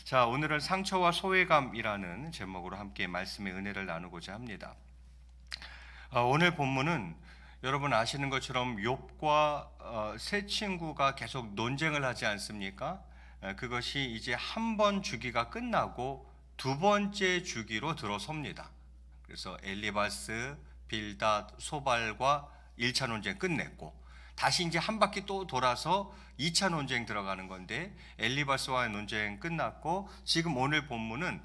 자, 오늘은 상처와 소외감이라는 제목으로 함께 말씀의 은혜를 나누고자 합니다. 오늘 본문은 여러분 아시는 것처럼 욥과 세 친구가 계속 논쟁을 하지 않습니까? 그것이 이제 한 번 주기가 끝나고 두 번째 주기로 들어섭니다. 그래서 엘리바스, 빌닷, 소발과 1차 논쟁 끝냈고 다시 이제 한 바퀴 또 돌아서 2차 논쟁 들어가는 건데, 엘리바스와의 논쟁 끝났고 지금 오늘 본문은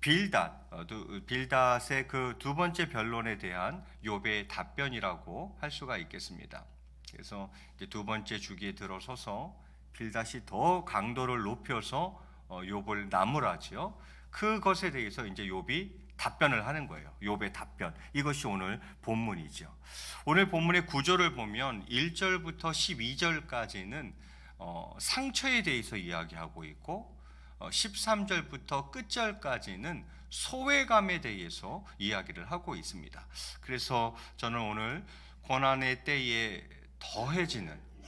빌닷의 그 두 번째 변론에 대한 욥의 답변이라고 할 수가 있겠습니다. 그래서 이제 두 번째 주기에 들어서서 빌닷이 더 강도를 높여서 욥을 나무라지요. 그것에 대해서 이제 욥이 답변을 하는 거예요. 욥의 답변. 이것이 오늘 본문이죠. 오늘 본문의 구조를 보면 1절부터 12절까지는 상처에 대해서 이야기하고 있고 13절부터 끝절까지는 소외감에 대해서 이야기를 하고 있습니다. 그래서 저는 오늘 고난의 때에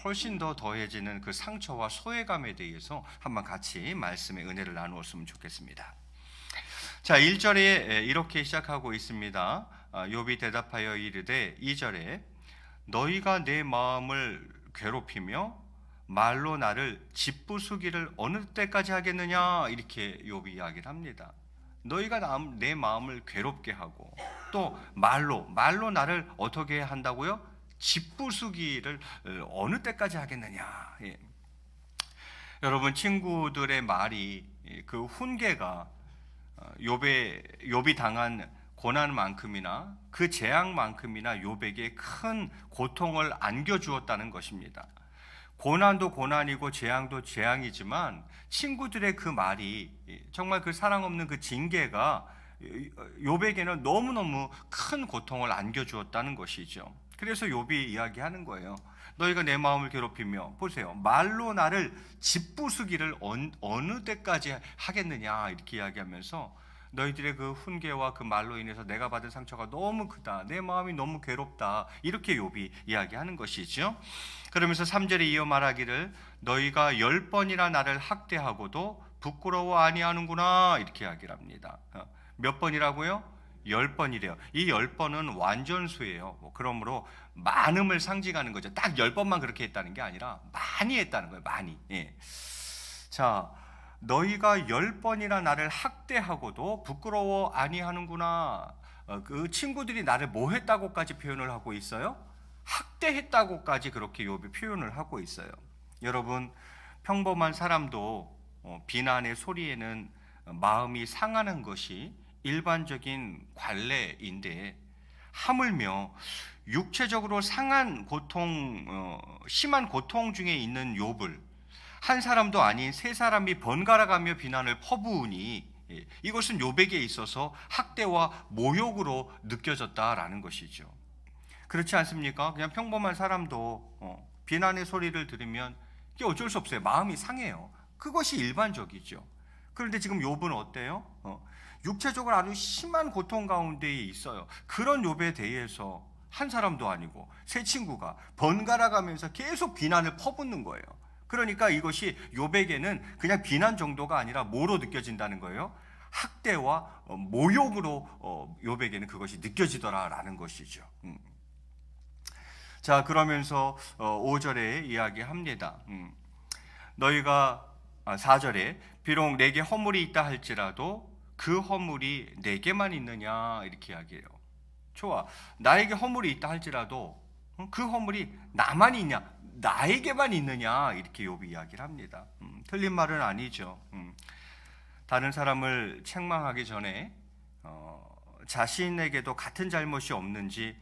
훨씬 더 더해지는 그 상처와 소외감에 대해서 한번 같이 말씀의 은혜를 나누었으면 좋겠습니다. 자, 1절에 이렇게 시작하고 있습니다. 욥이 대답하여 이르되 2절에 너희가 내 마음을 괴롭히며 말로 나를 짓부수기를 어느 때까지 하겠느냐, 이렇게 욥이 이야기를 합니다. 너희가 내 마음을 괴롭게 하고 또 말로 나를 어떻게 한다고요? 짓부수기를 어느 때까지 하겠느냐. 예. 여러분, 친구들의 말이 그 훈계가 욥이 당한 고난만큼이나 그 재앙만큼이나 욥에게 큰 고통을 안겨주었다는 것입니다. 고난도 고난이고 재앙도 재앙이지만 친구들의 그 말이, 정말 그 사랑 없는 그 징계가 욥에게는 너무너무 큰 고통을 안겨주었다는 것이죠. 그래서 욥이 이야기하는 거예요. 너희가 내 마음을 괴롭히며, 보세요, 말로 나를 짓부수기를 어느 때까지 하겠느냐, 이렇게 이야기하면서 너희들의 그 훈계와 그 말로 인해서 내가 받은 상처가 너무 크다, 내 마음이 너무 괴롭다, 이렇게 욥이 이야기하는 것이죠. 그러면서 3절에 이어 말하기를 너희가 10번이나 나를 학대하고도 부끄러워 아니하는구나, 이렇게 이야기를 합니다. 몇 번이라고요? 10번이래요. 이 10번은 완전수예요. 그러므로 많음을 상징하는 거죠. 딱 10번만 그렇게 했다는 게 아니라 많이 했다는 거예요. 많이. 예. 자, 너희가 10번이나 나를 학대하고도 부끄러워 아니하는구나. 그 친구들이 나를 뭐 했다고까지 표현을 하고 있어요? 학대했다고까지 그렇게 욥이 표현을 하고 있어요. 여러분, 평범한 사람도 비난의 소리에는 마음이 상하는 것이 일반적인 관례인데, 하물며 육체적으로 상한 고통, 심한 고통 중에 있는 욥을 한 사람도 아닌 세 사람이 번갈아가며 비난을 퍼부으니 이것은 욥에게 있어서 학대와 모욕으로 느껴졌다라는 것이죠. 그렇지 않습니까? 그냥 평범한 사람도 비난의 소리를 들으면 이게 어쩔 수 없어요. 마음이 상해요. 그것이 일반적이죠. 그런데 지금 욥은 어때요? 육체적으로 아주 심한 고통 가운데에 있어요. 그런 욥에 대해서 한 사람도 아니고 세 친구가 번갈아가면서 계속 비난을 퍼붓는 거예요. 그러니까 이것이 욥에게는 그냥 비난 정도가 아니라 뭐로 느껴진다는 거예요? 학대와 모욕으로 욥에게는 그것이 느껴지더라라는 것이죠. 자, 그러면서 5절에 이야기합니다. 너희가 4절에 비록 내게 허물이 있다 할지라도 그 허물이 내게만 있느냐, 이렇게 이야기해요. 좋아, 나에게 허물이 있다 할지라도 그 허물이 나만 있냐, 나에게만 있느냐, 이렇게 욥이 이야기를 합니다. 틀린 말은 아니죠. 다른 사람을 책망하기 전에 자신에게도 같은 잘못이 없는지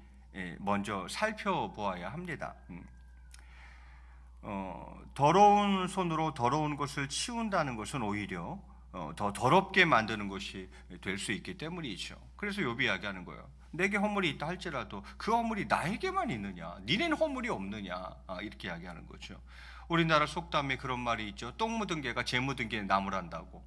먼저 살펴보아야 합니다. 더러운 손으로 더러운 것을 치운다는 것은 오히려 더 더럽게 만드는 것이 될 수 있기 때문이죠. 그래서 욥이 이야기하는 거예요. 내게 허물이 있다 할지라도 그 허물이 나에게만 있느냐, 니네는 허물이 없느냐, 이렇게 이야기하는 거죠. 우리나라 속담에 그런 말이 있죠. 똥 묻은 개가 재 묻은 개 나무란다고.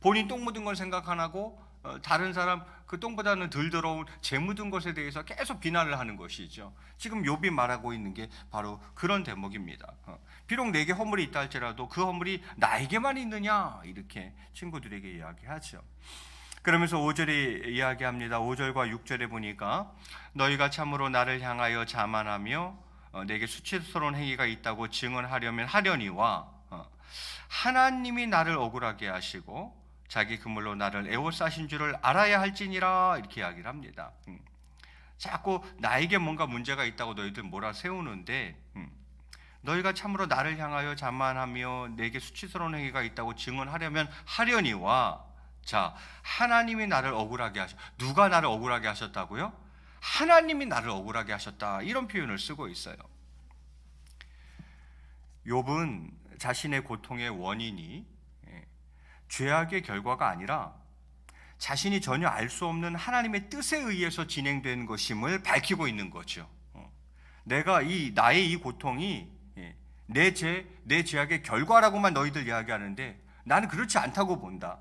본인 똥 묻은 걸 생각 안 하고 다른 사람 그 똥보다는 덜 더러운 재 묻은 것에 대해서 계속 비난을 하는 것이죠. 지금 욥이 말하고 있는 게 바로 그런 대목입니다. 비록 내게 허물이 있다 할지라도 그 허물이 나에게만 있느냐 이렇게 친구들에게 이야기하죠. 그러면서 5절에 이야기합니다. 5절과 6절에 보니까 너희가 참으로 나를 향하여 자만하며 내게 수치스러운 행위가 있다고 증언하려면 하려니와 하나님이 나를 억울하게 하시고 자기 그물로 나를 에워싸신 줄을 알아야 할지니라 이렇게 이야기를 합니다. 자꾸 나에게 뭔가 문제가 있다고 너희들 몰아세우는데 너희가 참으로 나를 향하여 자만하며 내게 수치스러운 행위가 있다고 증언하려면 하려니와 자 하나님이 나를 억울하게 하셨 누가 나를 억울하게 하셨다고요? 하나님이 나를 억울하게 하셨다 이런 표현을 쓰고 있어요. 욥은 자신의 고통의 원인이 죄악의 결과가 아니라 자신이 전혀 알 수 없는 하나님의 뜻에 의해서 진행된 것임을 밝히고 있는 거죠. 나의 이 고통이 내 죄악의 결과라고만 너희들 이야기하는데 나는 그렇지 않다고 본다.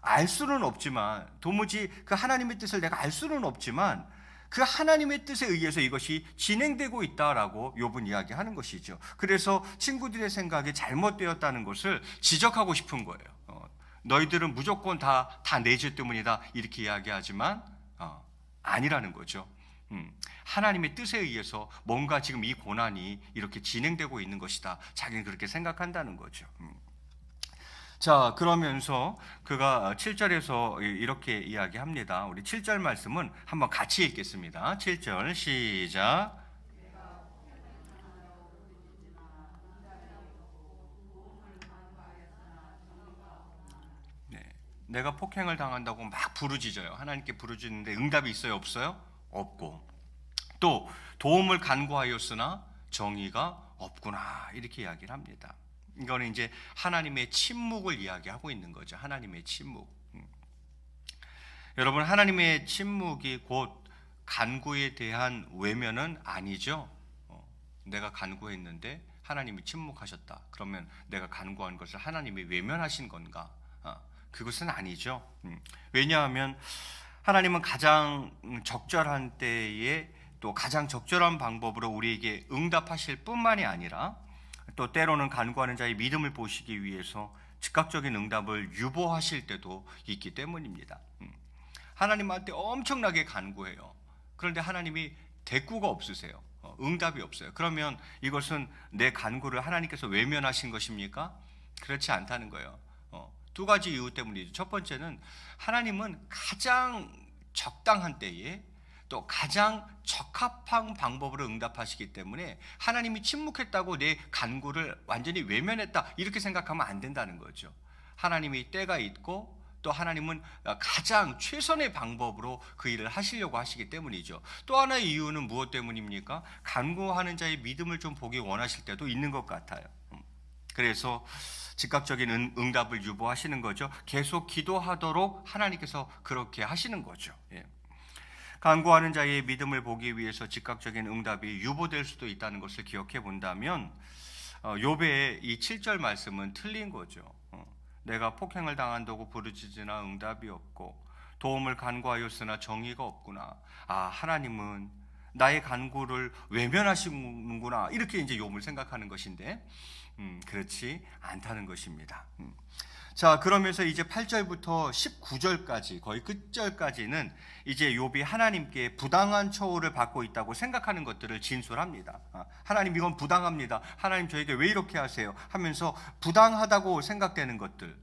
알 수는 없지만 도무지 그 하나님의 뜻을 내가 알 수는 없지만 그 하나님의 뜻에 의해서 이것이 진행되고 있다라고 욥은 이야기하는 것이죠. 그래서 친구들의 생각이 잘못되었다는 것을 지적하고 싶은 거예요. 너희들은 무조건 다 내 죄 때문이다 이렇게 이야기하지만 아니라는 거죠. 하나님의 뜻에 의해서 뭔가 지금 이 고난이 이렇게 진행되고 있는 것이다. 자기는 그렇게 생각한다는 거죠. 자, 그러면서 그가 7절에서 이렇게 이야기합니다. 우리 7절 말씀은 한번 같이 읽겠습니다. 7절 시작. 네, 내가 폭행을 당한다고 막 부르짖어요. 하나님께 부르짖는데 응답이 있어요? 없어요? 없고 또 도움을 간구하였으나 정의가 없구나 이렇게 이야기를 합니다. 이거는 이제 하나님의 침묵을 이야기하고 있는 거죠. 하나님의 침묵. 여러분 하나님의 침묵이 곧 간구에 대한 외면은 아니죠. 내가 간구했는데 하나님이 침묵하셨다. 그러면 내가 간구한 것을 하나님이 외면하신 건가? 그것은 아니죠. 왜냐하면 하나님은 가장 적절한 때에 또 가장 적절한 방법으로 우리에게 응답하실 뿐만이 아니라 또 때로는 간구하는 자의 믿음을 보시기 위해서 즉각적인 응답을 유보하실 때도 있기 때문입니다. 하나님한테 엄청나게 간구해요. 그런데 하나님이 대꾸가 없으세요. 응답이 없어요. 그러면 이것은 내 간구를 하나님께서 외면하신 것입니까? 그렇지 않다는 거예요. 두 가지 이유 때문이죠. 첫 번째는 하나님은 가장 적당한 때에 또 가장 적합한 방법으로 응답하시기 때문에 하나님이 침묵했다고 내 간구를 완전히 외면했다 이렇게 생각하면 안 된다는 거죠. 하나님이 때가 있고 또 하나님은 가장 최선의 방법으로 그 일을 하시려고 하시기 때문이죠. 또 하나의 이유는 무엇 때문입니까? 간구하는 자의 믿음을 좀 보기 원하실 때도 있는 것 같아요. 그래서 즉각적인 응답을 유보하시는 거죠. 계속 기도하도록 하나님께서 그렇게 하시는 거죠. 간구하는 자의 믿음을 보기 위해서 즉각적인 응답이 유보될 수도 있다는 것을 기억해 본다면 욥의 이 7절 말씀은 틀린 거죠. 내가 폭행을 당한다고 부르짖으나 응답이 없고 도움을 간구하였으나 정의가 없구나. 하나님은 나의 간구를 외면하시는구나. 이렇게 이제 욥을 생각하는 것인데 그렇지 않다는 것입니다. 자, 그러면서 이제 8절부터 19절까지 거의 끝절까지는 이제 욥이 하나님께 부당한 처우를 받고 있다고 생각하는 것들을 진술합니다. 하나님 이건 부당합니다. 하나님 저에게 왜 이렇게 하세요? 하면서 부당하다고 생각되는 것들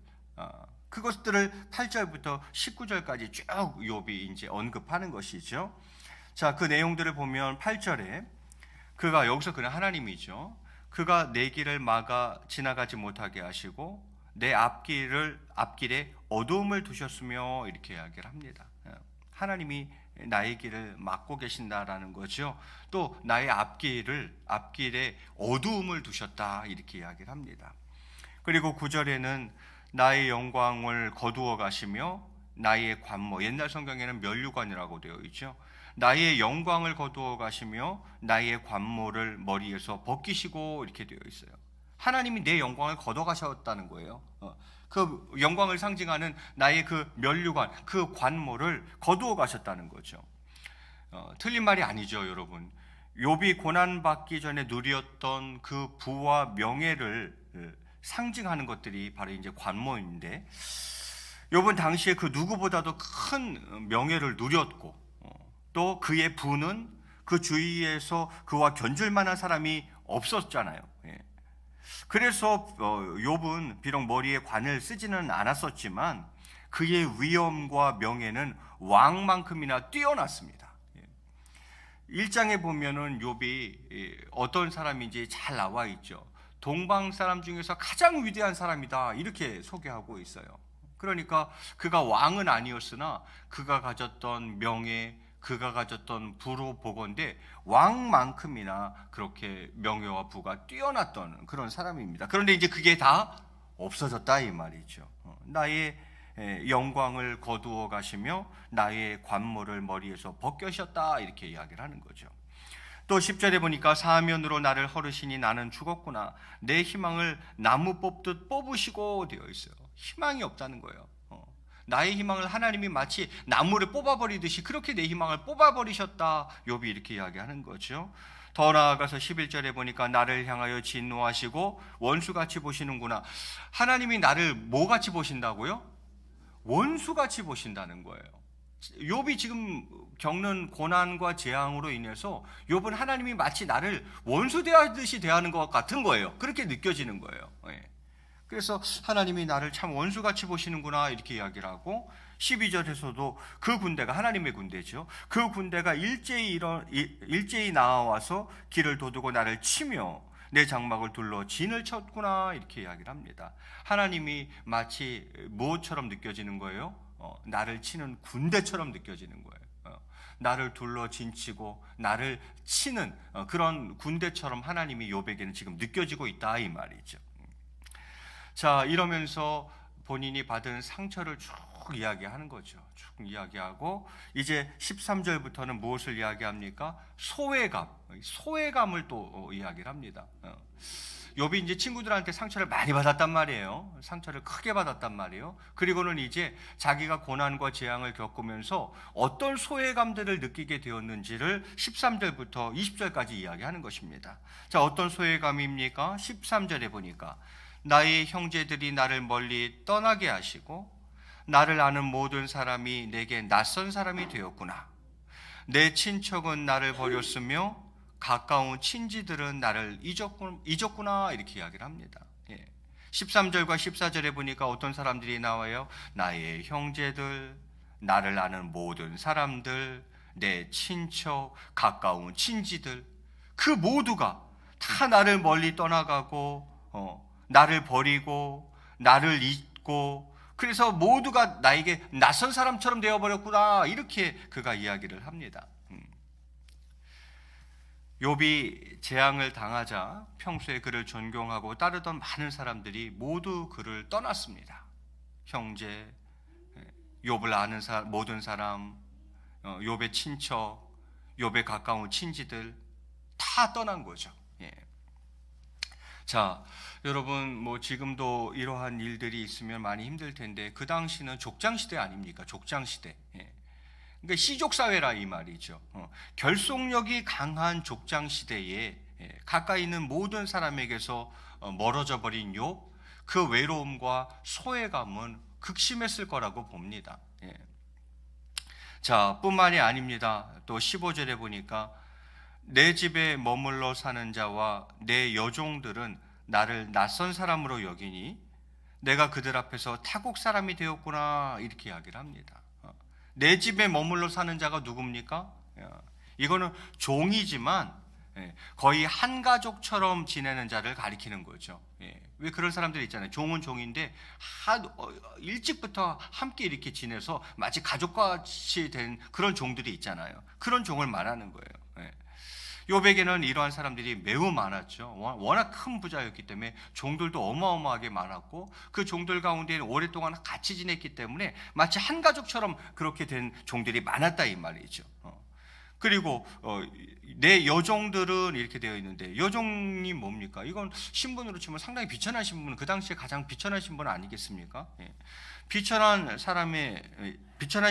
그것들을 8절부터 19절까지 쭉 욥이 이제 언급하는 것이죠. 자, 그 내용들을 보면 8절에 그가 여기서 그는 하나님이죠. 그가 내 길을 막아 지나가지 못하게 하시고 내 앞길에 어두움을 두셨으며 이렇게 이야기를 합니다. 하나님이 나의 길을 막고 계신다라는 거죠. 또 나의 앞길에 어두움을 두셨다 이렇게 이야기를 합니다. 그리고 9절에는 나의 영광을 거두어 가시며 나의 관모, 옛날 성경에는 면류관이라고 되어 있죠. 나의 영광을 거두어 가시며 나의 관모를 머리에서 벗기시고 이렇게 되어 있어요. 하나님이 내 영광을 걷어가셨다는 거예요. 그 영광을 상징하는 나의 그 면류관, 그 관모를 거두어 가셨다는 거죠. 틀린 말이 아니죠, 여러분. 욥이 고난받기 전에 누렸던 그 부와 명예를 상징하는 것들이 바로 이제 관모인데, 욥은 당시에 그 누구보다도 큰 명예를 누렸고, 또 그의 부는 그 주위에서 그와 견줄 만한 사람이 없었잖아요. 그래서 욥은 비록 머리에 관을 쓰지는 않았었지만 그의 위엄과 명예는 왕만큼이나 뛰어났습니다. 1장에 보면은 욥이 어떤 사람인지 잘 나와 있죠. 동방 사람 중에서 가장 위대한 사람이다, 이렇게 소개하고 있어요. 그러니까 그가 왕은 아니었으나 그가 가졌던 명예, 그가 가졌던 부로 보건대 왕만큼이나 그렇게 명예와 부가 뛰어났던 그런 사람입니다. 그런데 이제 그게 다 없어졌다 이 말이죠. 나의 영광을 거두어 가시며 나의 관모를 머리에서 벗겨셨다, 이렇게 이야기를 하는 거죠. 또 10절에 보니까 사면으로 나를 허르시니 나는 죽었구나. 내 희망을 나무 뽑듯 뽑으시고 되어 있어요. 희망이 없다는 거예요. 나의 희망을 하나님이 마치 나무를 뽑아버리듯이 그렇게 내 희망을 뽑아버리셨다, 욥이 이렇게 이야기하는 거죠. 더 나아가서 11절에 보니까 나를 향하여 진노하시고 원수같이 보시는구나. 하나님이 나를 뭐같이 보신다고요? 원수같이 보신다는 거예요. 욥이 지금 겪는 고난과 재앙으로 인해서 욥은 하나님이 마치 나를 원수 대하듯이 대하는 것 같은 거예요. 그렇게 느껴지는 거예요. 그래서 하나님이 나를 참 원수같이 보시는구나, 이렇게 이야기를 하고, 12절에서도 그 군대가 하나님의 군대죠. 그 군대가 일제히 나와서 길을 도두고 나를 치며 내 장막을 둘러 진을 쳤구나, 이렇게 이야기를 합니다. 하나님이 마치 무엇처럼 느껴지는 거예요? 나를 치는 군대처럼 느껴지는 거예요. 나를 둘러 진치고 나를 치는 그런 군대처럼 하나님이 욥에게는 지금 느껴지고 있다, 이 말이죠. 자, 이러면서 본인이 받은 상처를 쭉 이야기하는 거죠. 쭉 이야기하고 이제 13절부터는 무엇을 이야기합니까? 소외감을 또 이야기를 합니다. 욥이 이제 친구들한테 상처를 많이 받았단 말이에요. 상처를 크게 받았단 말이에요. 그리고는 이제 자기가 고난과 재앙을 겪으면서 어떤 소외감들을 느끼게 되었는지를 13절부터 20절까지 이야기하는 것입니다. 자, 어떤 소외감입니까? 13절에 보니까 나의 형제들이 나를 멀리 떠나게 하시고 나를 아는 모든 사람이 내게 낯선 사람이 되었구나. 내 친척은 나를 버렸으며 가까운 친지들은 나를 잊었구나, 이렇게 이야기를 합니다. 13절과 14절에 보니까 어떤 사람들이 나와요? 나의 형제들, 나를 아는 모든 사람들, 내 친척, 가까운 친지들, 그 모두가 다 나를 멀리 떠나가고 나를 버리고 나를 잊고, 그래서 모두가 나에게 낯선 사람처럼 되어버렸구나, 이렇게 그가 이야기를 합니다. 욥이 재앙을 당하자 평소에 그를 존경하고 따르던 많은 사람들이 모두 그를 떠났습니다. 형제, 욥을 아는 모든 사람, 욥의 친척, 욥의 가까운 친지들 다 떠난 거죠. 자, 여러분, 뭐 지금도 이러한 일들이 있으면 많이 힘들 텐데 그 당시는 족장 시대 아닙니까? 족장 시대. 그러니까 시족 사회라 이 말이죠. 결속력이 강한 족장 시대에 가까이 있는 모든 사람에게서 멀어져 버린 욥, 그 외로움과 소외감은 극심했을 거라고 봅니다. 자, 뿐만이 아닙니다. 또 15절에 보니까 내 집에 머물러 사는 자와 내 여종들은 나를 낯선 사람으로 여기니 내가 그들 앞에서 타국 사람이 되었구나, 이렇게 이야기를 합니다. 내 집에 머물러 사는 자가 누굽니까? 이거는 종이지만 거의 한 가족처럼 지내는 자를 가리키는 거죠. 왜 그런 사람들이 있잖아요. 종은 종인데 일찍부터 함께 이렇게 지내서 마치 가족같이 된 그런 종들이 있잖아요. 그런 종을 말하는 거예요. 욥에게는 이러한 사람들이 매우 많았죠. 워낙 큰 부자였기 때문에 종들도 어마어마하게 많았고 그 종들 가운데는 오랫동안 같이 지냈기 때문에 마치 한 가족처럼 그렇게 된 종들이 많았다 이 말이죠. 그리고 내 여종들은 이렇게 되어 있는데, 여종이 뭡니까? 이건 신분으로 치면 상당히 비천한 신분, 그 당시에 가장 비천한 신분 아니겠습니까? 예. 비천한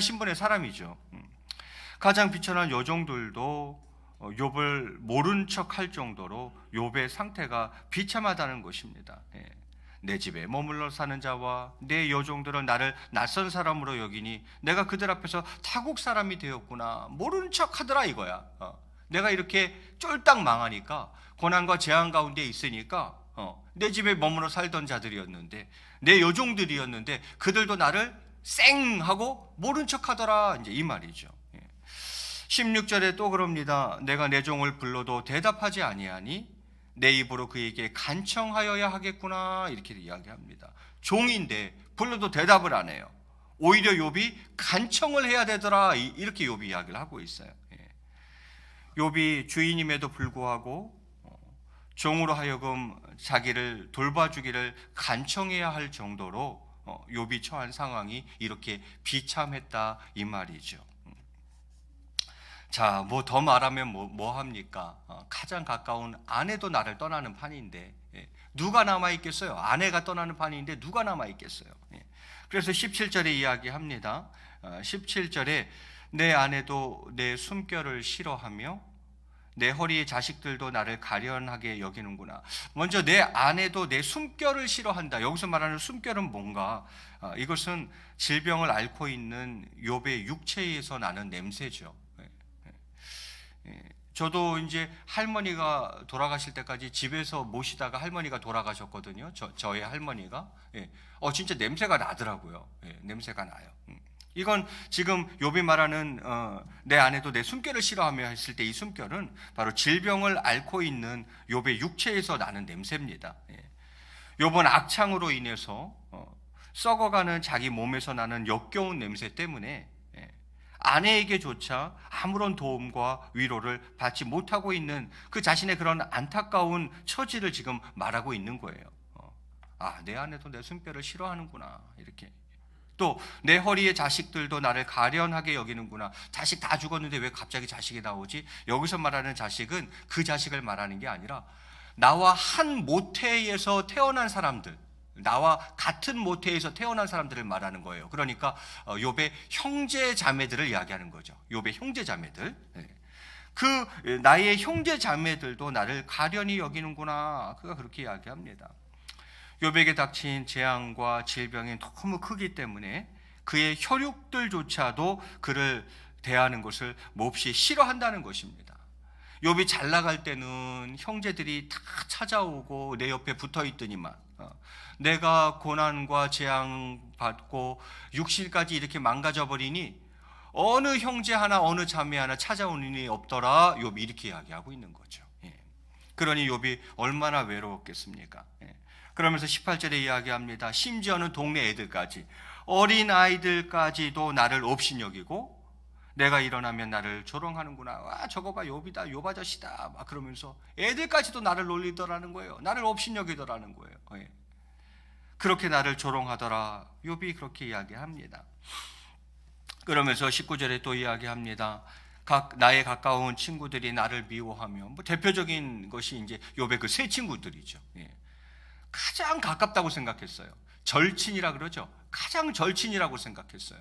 신분의 사람이죠. 가장 비천한 여종들도 욥을 모른 척할 정도로 욥의 상태가 비참하다는 것입니다. 예. 내 집에 머물러 사는 자와 내 여종들은 나를 낯선 사람으로 여기니 내가 그들 앞에서 타국 사람이 되었구나. 모르는 척 하더라 이거야. 내가 이렇게 쫄딱 망하니까, 고난과 재앙 가운데 있으니까 내 집에 머물러 살던 자들이었는데, 내 여종들이었는데 그들도 나를 쌩 하고 모른 척 하더라, 이제 이 말이죠. 16절에 또 그럽니다. 내가 내 종을 불러도 대답하지 아니하니 내 입으로 그에게 간청하여야 하겠구나, 이렇게 이야기합니다. 종인데 불러도 대답을 안 해요. 오히려 욥이 간청을 해야 되더라, 이렇게 욥이 이야기를 하고 있어요. 욥이 주인임에도 불구하고 종으로 하여금 자기를 돌봐주기를 간청해야 할 정도로 욥이 처한 상황이 이렇게 비참했다, 이 말이죠. 자, 뭐 더 말하면 뭐 합니까? 가장 가까운 아내도 나를 떠나는 판인데 누가 남아 있겠어요? 아내가 떠나는 판인데 누가 남아 있겠어요? 그래서 17절에 이야기합니다. 17절에 내 아내도 내 숨결을 싫어하며 내 허리의 자식들도 나를 가련하게 여기는구나. 먼저 내 아내도 내 숨결을 싫어한다. 여기서 말하는 숨결은 뭔가? 이것은 질병을 앓고 있는 욥의 육체에서 나는 냄새죠. 저도 이제 할머니가 돌아가실 때까지 집에서 모시다가 할머니가 돌아가셨거든요. 저의 할머니가. 진짜 냄새가 나더라고요. 냄새가 나요. 이건 지금 욥이 말하는 내 아내도 내 숨결을 싫어하며 했을 때, 이 숨결은 바로 질병을 앓고 있는 욥의 육체에서 나는 냄새입니다. 욥은 악창으로 인해서 썩어가는 자기 몸에서 나는 역겨운 냄새 때문에 아내에게조차 아무런 도움과 위로를 받지 못하고 있는 그 자신의 그런 안타까운 처지를 지금 말하고 있는 거예요. 내 아내도 내 숨결을 싫어하는구나, 이렇게. 또 내 허리의 자식들도 나를 가련하게 여기는구나. 자식 다 죽었는데 왜 갑자기 자식이 나오지? 여기서 말하는 자식은 그 자식을 말하는 게 아니라 나와 한 모태에서 태어난 사람들, 나와 같은 모태에서 태어난 사람들을 말하는 거예요. 그러니까 욥의 형제 자매들을 이야기하는 거죠. 욥의 형제 자매들. 그 나의 형제 자매들도 나를 가련히 여기는구나, 그가 그렇게 이야기합니다. 욥에게 닥친 재앙과 질병이 너무 크기 때문에 그의 혈육들조차도 그를 대하는 것을 몹시 싫어한다는 것입니다. 욥이 잘 나갈 때는 형제들이 다 찾아오고 내 옆에 붙어 있더니만, 내가 고난과 재앙 받고 육신까지 이렇게 망가져 버리니 어느 형제 하나, 어느 자매 하나 찾아오는 일이 없더라, 욥이 이렇게 이야기하고 있는 거죠. 그러니 욥이 얼마나 외로웠겠습니까? 그러면서 18절에 이야기합니다. 심지어는 동네 애들까지, 어린 아이들까지도 나를 업신여기고 내가 일어나면 나를 조롱하는구나. 와, 저거 봐, 욥이다, 욥 아저씨다, 막 그러면서 애들까지도 나를 놀리더라는 거예요. 나를 업신여기더라는 거예요. 그렇게 나를 조롱하더라, 욥이 그렇게 이야기합니다. 그러면서 19절에 또 이야기합니다. 나의 가까운 친구들이 나를 미워하며, 대표적인 것이 이제 욥의 그 세 친구들이죠. 가장 가깝다고 생각했어요. 절친이라 그러죠. 가장 절친이라고 생각했어요.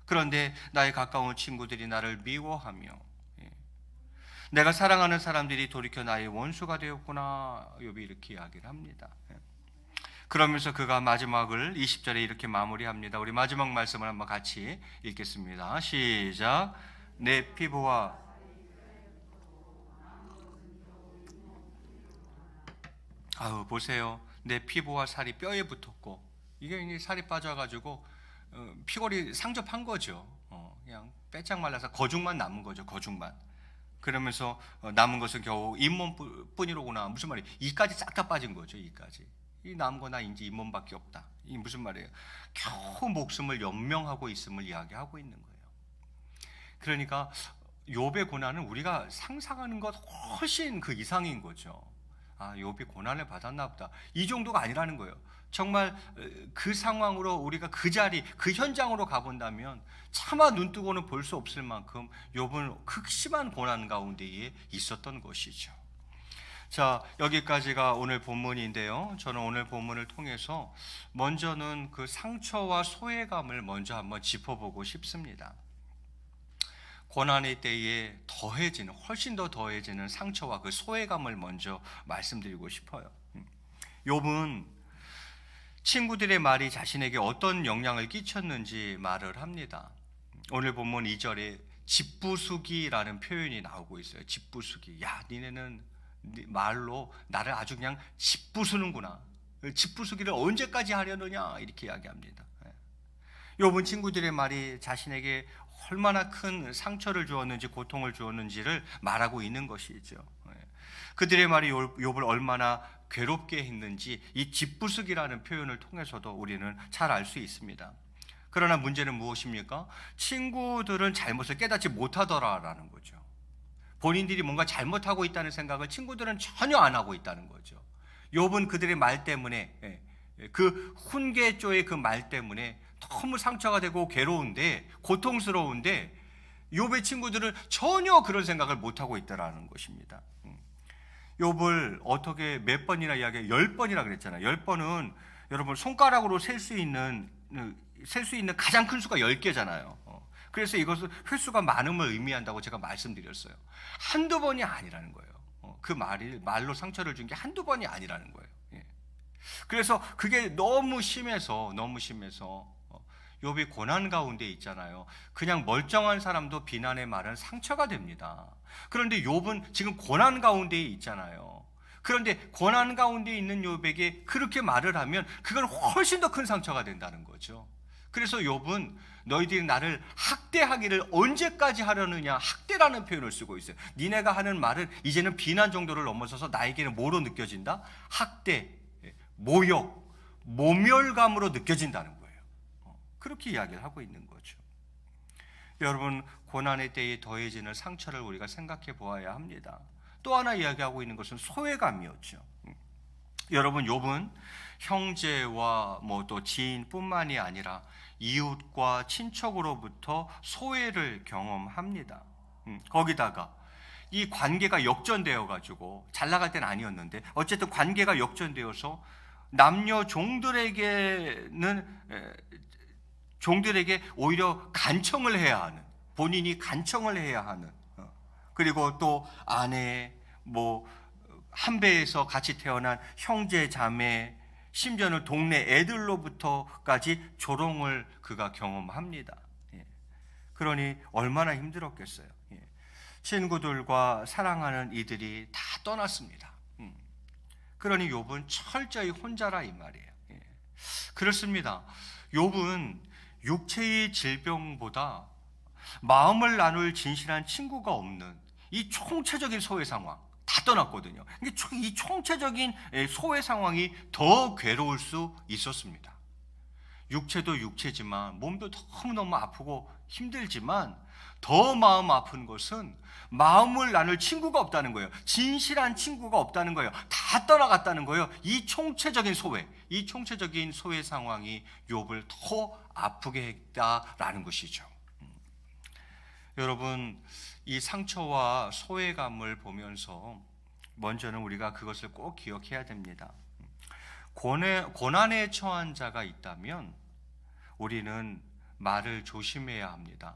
그런데 나의 가까운 친구들이 나를 미워하며, 내가 사랑하는 사람들이 돌이켜 나의 원수가 되었구나, 욥이 이렇게 이야기를 합니다. 그러면서 그가 마지막을 20절에 이렇게 마무리합니다. 우리 마지막 말씀을 한번 같이 읽겠습니다. 시작. 내 피부와 보세요. 내 피부와 살이 뼈에 붙었고, 이게 이제 살이 빠져가지고 피골이 상접한 거죠. 그냥 빼짝 말라서 거죽만 남은 거죠. 거죽만. 그러면서 남은 것은 겨우 잇몸뿐이로구나. 무슨 말이에요? 이까지 싹 다 빠진 거죠. 이까지. 이 남은 거나 이제 잇몸밖에 없다. 이 무슨 말이에요? 겨우 목숨을 연명하고 있음을 이야기하고 있는 거예요. 그러니까 욥의 고난은 우리가 상상하는 것 훨씬 그 이상인 거죠. 아, 욥이 고난을 받았나 보다. 이 정도가 아니라는 거예요. 정말 그 상황으로 우리가 그 자리, 그 현장으로 가본다면 차마 눈뜨고는 볼 수 없을 만큼 욥은 극심한 고난 가운데에 있었던 것이죠. 자, 여기까지가 오늘 본문인데요. 저는 오늘 본문을 통해서 먼저는 그 상처와 소외감을 먼저 한번 짚어보고 싶습니다. 고난의 때에 더해지는, 훨씬 더 더해지는 상처와 그 소외감을 먼저 말씀드리고 싶어요. 욥은 친구들의 말이 자신에게 어떤 영향을 끼쳤는지 말을 합니다. 오늘 본문 2절에 집부수기라는 표현이 나오고 있어요. 집부수기. 야, 니네는 말로 나를 아주 그냥 집부수는구나. 집부수기를 언제까지 하려느냐, 이렇게 이야기합니다. 욥은 친구들의 말이 자신에게 얼마나 큰 상처를 주었는지, 고통을 주었는지를 말하고 있는 것이죠. 그들의 말이 욥을 얼마나 괴롭게 했는지 이 집부수기라는 표현을 통해서도 우리는 잘 알 수 있습니다. 그러나 문제는 무엇입니까? 친구들은 잘못을 깨닫지 못하더라라는 거죠. 본인들이 뭔가 잘못하고 있다는 생각을 친구들은 전혀 안 하고 있다는 거죠. 욥은 그들의 말 때문에, 그 훈계조의 그 말 때문에 너무 상처가 되고 괴로운데, 고통스러운데 욥의 친구들은 전혀 그런 생각을 못하고 있다라는 것입니다. 욥을 어떻게 몇 번이나 이야기해요? 10번이라 그랬잖아요. 10번은 여러분 손가락으로 셀 수 있는 가장 큰 수가 10개잖아요. 그래서 이것은 횟수가 많음을 의미한다고 제가 말씀드렸어요. 한두 번이 아니라는 거예요. 그 말로 상처를 준 게 한두 번이 아니라는 거예요. 그래서 그게 너무 심해서 욥이 고난 가운데 있잖아요. 그냥 멀쩡한 사람도 비난의 말은 상처가 됩니다. 그런데 욥은 지금 고난 가운데 있잖아요. 그런데 고난 가운데 있는 욥에게 그렇게 말을 하면 그건 훨씬 더 큰 상처가 된다는 거죠. 그래서 욥은 너희들이 나를 학대하기를 언제까지 하려느냐, 학대라는 표현을 쓰고 있어요. 니네가 하는 말은 이제는 비난 정도를 넘어서서 나에게는 뭐로 느껴진다? 학대, 모욕, 모멸감으로 느껴진다는 거예요. 그렇게 이야기를 하고 있는 거죠. 여러분, 고난의 때에 더해지는 상처를 우리가 생각해 보아야 합니다. 또 하나 이야기하고 있는 것은 소외감이었죠. 여러분, 욥은 형제와 또 지인뿐만이 아니라 이웃과 친척으로부터 소외를 경험합니다. 거기다가 이 관계가 역전되어 가지고 잘 나갈 때는 아니었는데 어쨌든 관계가 역전되어서 남녀 종들에게 오히려 간청을 해야 하는, 본인이 간청을 해야 하는, 그리고 또 아내, 한 배에서 같이 태어난 형제, 자매, 심지어는 동네 애들로부터까지 조롱을 그가 경험합니다. 그러니 얼마나 힘들었겠어요. 친구들과 사랑하는 이들이 다 떠났습니다. 그러니 욥은 철저히 혼자라 이 말이에요. 그렇습니다. 욥은 육체의 질병보다 마음을 나눌 진실한 친구가 없는 이 총체적인 소외 상황, 다 떠났거든요. 이 총체적인 소외 상황이 더 괴로울 수 있었습니다. 육체도 육체지만 몸도 너무너무 아프고 힘들지만 더 마음 아픈 것은 마음을 나눌 친구가 없다는 거예요. 진실한 친구가 없다는 거예요. 다 떠나갔다는 거예요. 이 총체적인 소외 상황이 욥을 더 아프게 했다라는 것이죠. 여러분, 이 상처와 소외감을 보면서 먼저는 우리가 그것을 꼭 기억해야 됩니다. 고난에 처한 자가 있다면 우리는 말을 조심해야 합니다.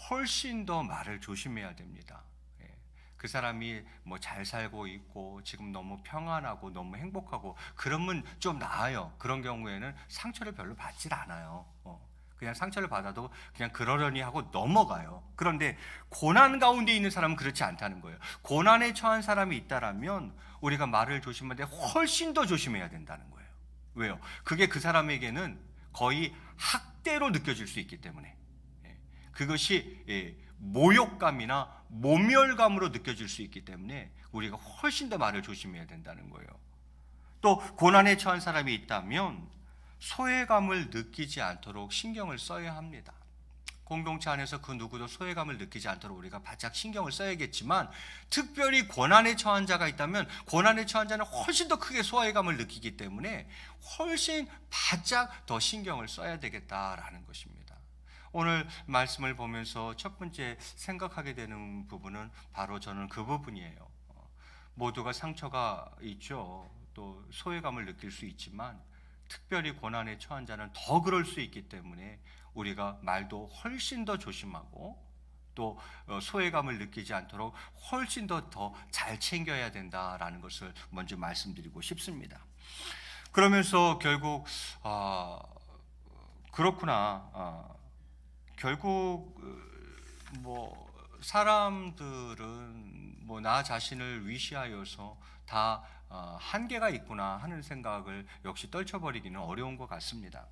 훨씬 더 말을 조심해야 됩니다. 그 사람이 잘 살고 있고 지금 너무 평안하고 너무 행복하고 그러면 좀 나아요. 그런 경우에는 상처를 별로 받질 않아요. 그냥 상처를 받아도 그냥 그러려니 하고 넘어가요. 그런데 고난 가운데 있는 사람은 그렇지 않다는 거예요. 고난에 처한 사람이 있다라면 우리가 말을 조심하는데 훨씬 더 조심해야 된다는 거예요. 왜요? 그게 그 사람에게는 거의 학대로 느껴질 수 있기 때문에, 그것이 모욕감이나 모멸감으로 느껴질 수 있기 때문에 우리가 훨씬 더 말을 조심해야 된다는 거예요. 또 고난에 처한 사람이 있다면 소외감을 느끼지 않도록 신경을 써야 합니다. 공동체 안에서 그 누구도 소외감을 느끼지 않도록 우리가 바짝 신경을 써야겠지만, 특별히 고난에 처한 자가 있다면 고난에 처한 자는 훨씬 더 크게 소외감을 느끼기 때문에 훨씬 바짝 더 신경을 써야 되겠다라는 것입니다. 오늘 말씀을 보면서 첫 번째 생각하게 되는 부분은 바로 저는 그 부분이에요. 모두가 상처가 있죠. 또 소외감을 느낄 수 있지만 특별히 고난에 처한 자는 더 그럴 수 있기 때문에 우리가 말도 훨씬 더 조심하고 또 소외감을 느끼지 않도록 훨씬 더 잘 챙겨야 된다라는 것을 먼저 말씀드리고 싶습니다. 그러면서 결국 그렇구나. 결국 뭐 사람들은 뭐 나 자신을 위시하여서 다 한계가 있구나 하는 생각을 역시 떨쳐버리기는 어려운 것 같습니다.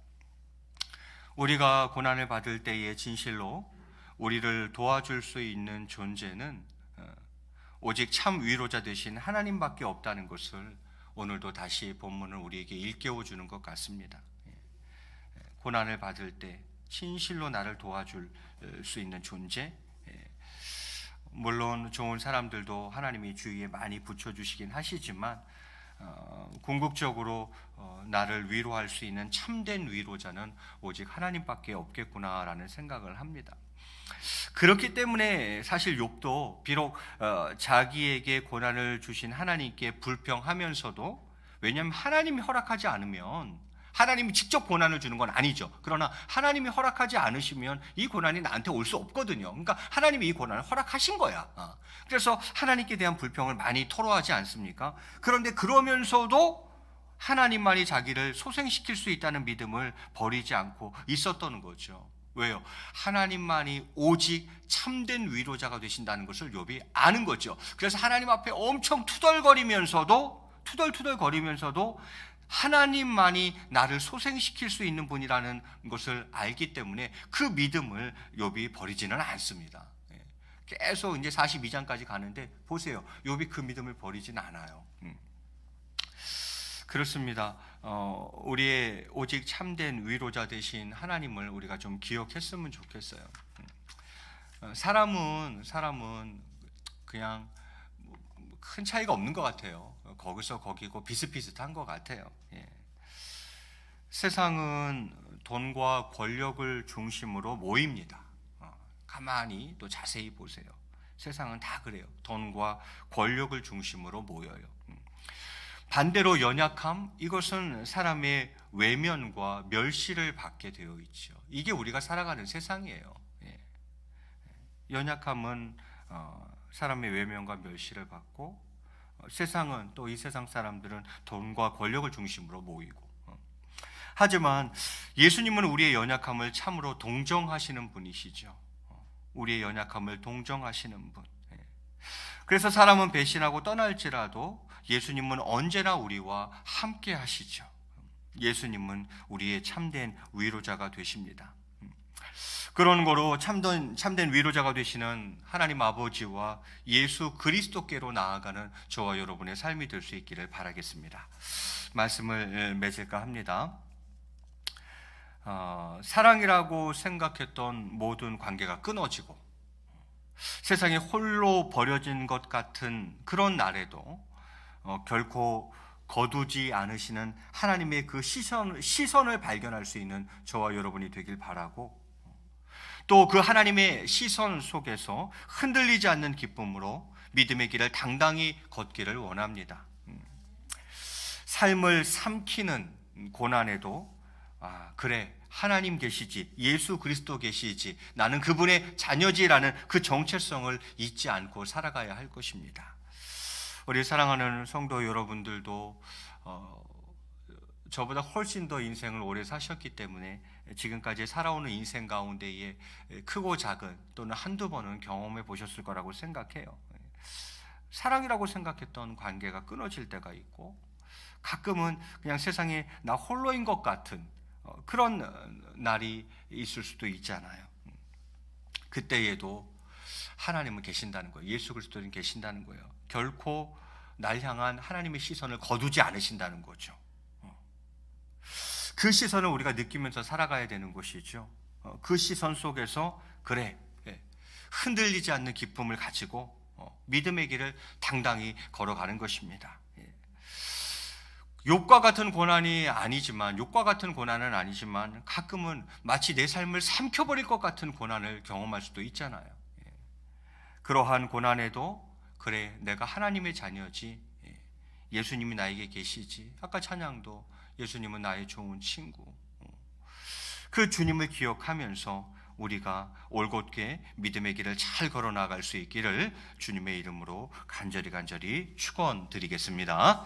우리가 고난을 받을 때에 진실로 우리를 도와줄 수 있는 존재는 오직 참 위로자 되신 하나님밖에 없다는 것을 오늘도 다시 본문을 우리에게 일깨워 주는 것 같습니다. 고난을 받을 때 진실로 나를 도와줄 수 있는 존재, 물론 좋은 사람들도 하나님이 주위에 많이 붙여주시긴 하시지만 궁극적으로 나를 위로할 수 있는 참된 위로자는 오직 하나님밖에 없겠구나라는 생각을 합니다. 그렇기 때문에 사실 욥도 비록 자기에게 고난을 주신 하나님께 불평하면서도, 왜냐하면 하나님이 허락하지 않으면 하나님이 직접 고난을 주는 건 아니죠. 그러나 하나님이 허락하지 않으시면 이 고난이 나한테 올 수 없거든요. 그러니까 하나님이 이 고난을 허락하신 거야. 그래서 하나님께 대한 불평을 많이 토로하지 않습니까? 그런데 그러면서도 하나님만이 자기를 소생시킬 수 있다는 믿음을 버리지 않고 있었던 거죠. 왜요? 하나님만이 오직 참된 위로자가 되신다는 것을 욥이 아는 거죠. 그래서 하나님 앞에 엄청 투덜거리면서도 하나님만이 나를 소생시킬 수 있는 분이라는 것을 알기 때문에 그 믿음을 욥이 버리지는 않습니다. 계속 이제 42장까지 가는데 보세요. 욥이 그 믿음을 버리지는 않아요. 그렇습니다. 우리의 오직 참된 위로자 되신 하나님을 우리가 좀 기억했으면 좋겠어요. 사람은 그냥 큰 차이가 없는 것 같아요. 거기서 거기고 비슷비슷한 것 같아요. 세상은 돈과 권력을 중심으로 모입니다. 가만히 또 자세히 보세요. 세상은 다 그래요. 돈과 권력을 중심으로 모여요. 반대로 연약함, 이것은 사람의 외면과 멸시를 받게 되어 있죠. 이게 우리가 살아가는 세상이에요. 연약함은 사람의 외면과 멸시를 받고, 세상은 또 이 세상 사람들은 돈과 권력을 중심으로 모이고. 하지만 예수님은 우리의 연약함을 참으로 동정하시는 분이시죠. 우리의 연약함을 동정하시는 분. 그래서 사람은 배신하고 떠날지라도 예수님은 언제나 우리와 함께 하시죠. 예수님은 우리의 참된 위로자가 되십니다. 그런 거로 참된 위로자가 되시는 하나님 아버지와 예수 그리스도께로 나아가는 저와 여러분의 삶이 될 수 있기를 바라겠습니다. 말씀을 맺을까 합니다. 사랑이라고 생각했던 모든 관계가 끊어지고 세상에 홀로 버려진 것 같은 그런 날에도 결코 거두지 않으시는 하나님의 그 시선을 발견할 수 있는 저와 여러분이 되길 바라고, 또 그 하나님의 시선 속에서 흔들리지 않는 기쁨으로 믿음의 길을 당당히 걷기를 원합니다. 삶을 삼키는 고난에도 그래, 하나님 계시지, 예수 그리스도 계시지, 나는 그분의 자녀지라는 그 정체성을 잊지 않고 살아가야 할 것입니다. 우리 사랑하는 성도 여러분들도 저보다 훨씬 더 인생을 오래 사셨기 때문에 지금까지 살아오는 인생 가운데에 크고 작은 또는 한두 번은 경험해 보셨을 거라고 생각해요. 사랑이라고 생각했던 관계가 끊어질 때가 있고, 가끔은 그냥 세상에 나 홀로인 것 같은 그런 날이 있을 수도 있잖아요. 그때에도 하나님은 계신다는 거예요. 예수 그리스도는 계신다는 거예요. 결코 날 향한 하나님의 시선을 거두지 않으신다는 거죠. 그 시선을 우리가 느끼면서 살아가야 되는 것이죠. 그 시선 속에서 그래, 흔들리지 않는 기쁨을 가지고 믿음의 길을 당당히 걸어가는 것입니다. 욕과 같은 고난은 아니지만 가끔은 마치 내 삶을 삼켜버릴 것 같은 고난을 경험할 수도 있잖아요. 그러한 고난에도 그래, 내가 하나님의 자녀지, 예수님이 나에게 계시지, 아까 찬양도 예수님은 나의 좋은 친구, 그 주님을 기억하면서 우리가 올곧게 믿음의 길을 잘 걸어 나갈 수 있기를 주님의 이름으로 간절히 축원드리겠습니다.